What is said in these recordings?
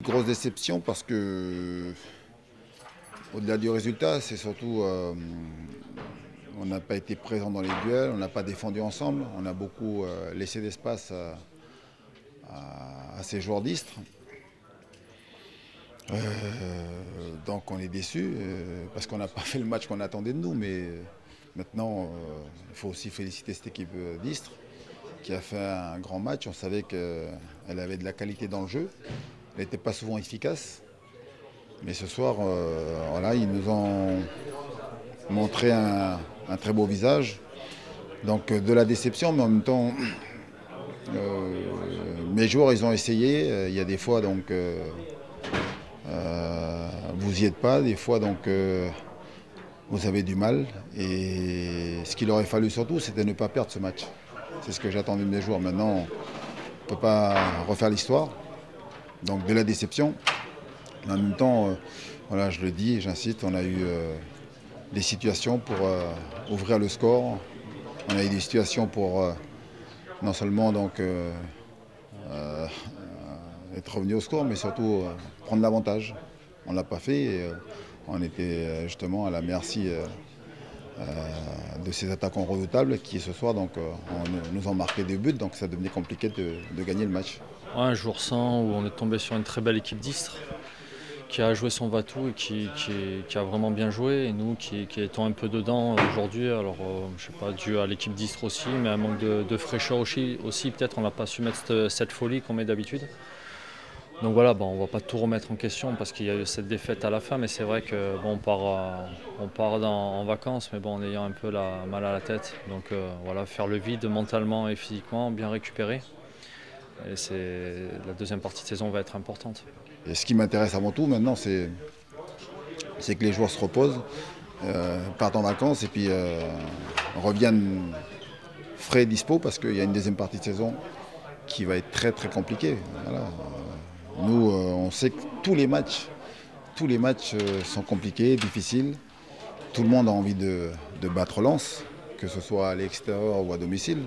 Grosse déception parce que, au-delà du résultat, c'est surtout on n'a pas été présent dans les duels, on n'a pas défendu ensemble, on a beaucoup laissé d'espace à ces joueurs d'Istres. Donc on est déçus parce qu'on n'a pas fait le match qu'on attendait de nous. Mais maintenant, il faut aussi féliciter cette équipe d'Istres qui a fait un grand match. On savait qu'elle avait de la qualité dans le jeu. Elle n'était pas souvent efficace. Mais ce soir, voilà, ils nous ont montré un très beau visage. Donc de la déception, mais en même temps, mes joueurs, ils ont essayé. Il y a des fois, donc, vous n'y êtes pas. Des fois, donc, vous avez du mal. Et ce qu'il aurait fallu surtout, c'était ne pas perdre ce match. C'est ce que j'attendais de mes joueurs. Maintenant, on ne peut pas refaire l'histoire. Donc de la déception. En même temps, voilà, je le dis et j'insiste, on a eu des situations pour ouvrir le score. On a eu des situations pour non seulement donc, être revenu au score, mais surtout prendre l'avantage. On ne l'a pas fait et on était justement à la merci de ces attaquants redoutables qui ce soir donc, nous ont marqué des buts, donc ça devenait compliqué de gagner le match. Ouais, un jour sans où on est tombé sur une très belle équipe d'Istres qui a joué son va-tout et qui a vraiment bien joué. Et nous qui étions un peu dedans aujourd'hui, alors je sais pas, dû à l'équipe d'Istres aussi, mais un manque de fraîcheur aussi peut-être on n'a pas su mettre cette folie qu'on met d'habitude. Donc voilà, bon, on ne va pas tout remettre en question parce qu'il y a eu cette défaite à la fin, mais c'est vrai que bon, on part en vacances, mais bon, en ayant un peu mal à la tête. Donc voilà, faire le vide mentalement et physiquement, bien récupérer. Et la deuxième partie de saison va être importante. Et ce qui m'intéresse avant tout maintenant, c'est que les joueurs se reposent, partent en vacances et puis reviennent frais et dispo parce qu'il y a une deuxième partie de saison qui va être très très compliquée. Voilà. Nous, on sait que tous les matchs sont compliqués, difficiles. Tout le monde a envie de battre Lens, que ce soit à l'extérieur ou à domicile.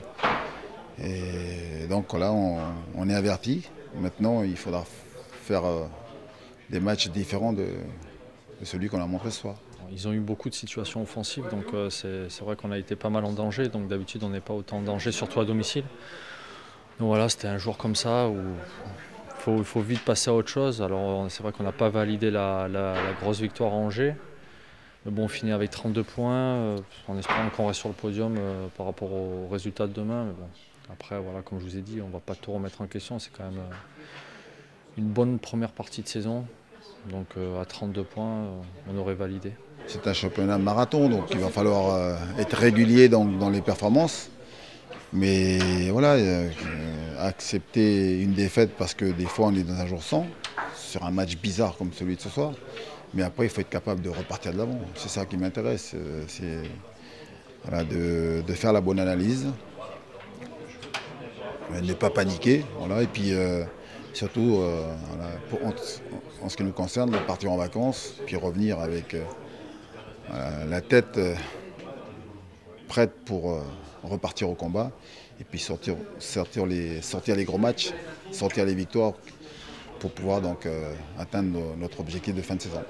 Et donc là, on est averti. Maintenant, il faudra faire des matchs différents de celui qu'on a montré ce soir. Ils ont eu beaucoup de situations offensives, donc c'est vrai qu'on a été pas mal en danger. Donc d'habitude, on n'est pas autant en danger, surtout à domicile. Donc voilà, c'était un jour comme ça où il faut vite passer à autre chose. Alors c'est vrai qu'on n'a pas validé la grosse victoire à Angers. Mais bon, on finit avec 32 points, en espérant qu'on reste sur le podium par rapport aux résultats de demain. Mais bon, après, voilà, comme je vous ai dit, on ne va pas tout remettre en question. C'est quand même une bonne première partie de saison. Donc à 32 points, on aurait validé. C'est un championnat marathon, donc il va falloir être régulier dans les performances. Mais voilà, accepter une défaite parce que des fois on est dans un jour sans, sur un match bizarre comme celui de ce soir. Mais après, il faut être capable de repartir de l'avant. C'est ça qui m'intéresse, c'est voilà, de faire la bonne analyse, ne pas paniquer. Voilà, et puis surtout, voilà, en ce qui nous concerne, partir en vacances, puis revenir avec la tête prête pour repartir au combat. Et puis sortir les gros matchs, sortir les victoires pour pouvoir donc atteindre notre objectif de fin de saison.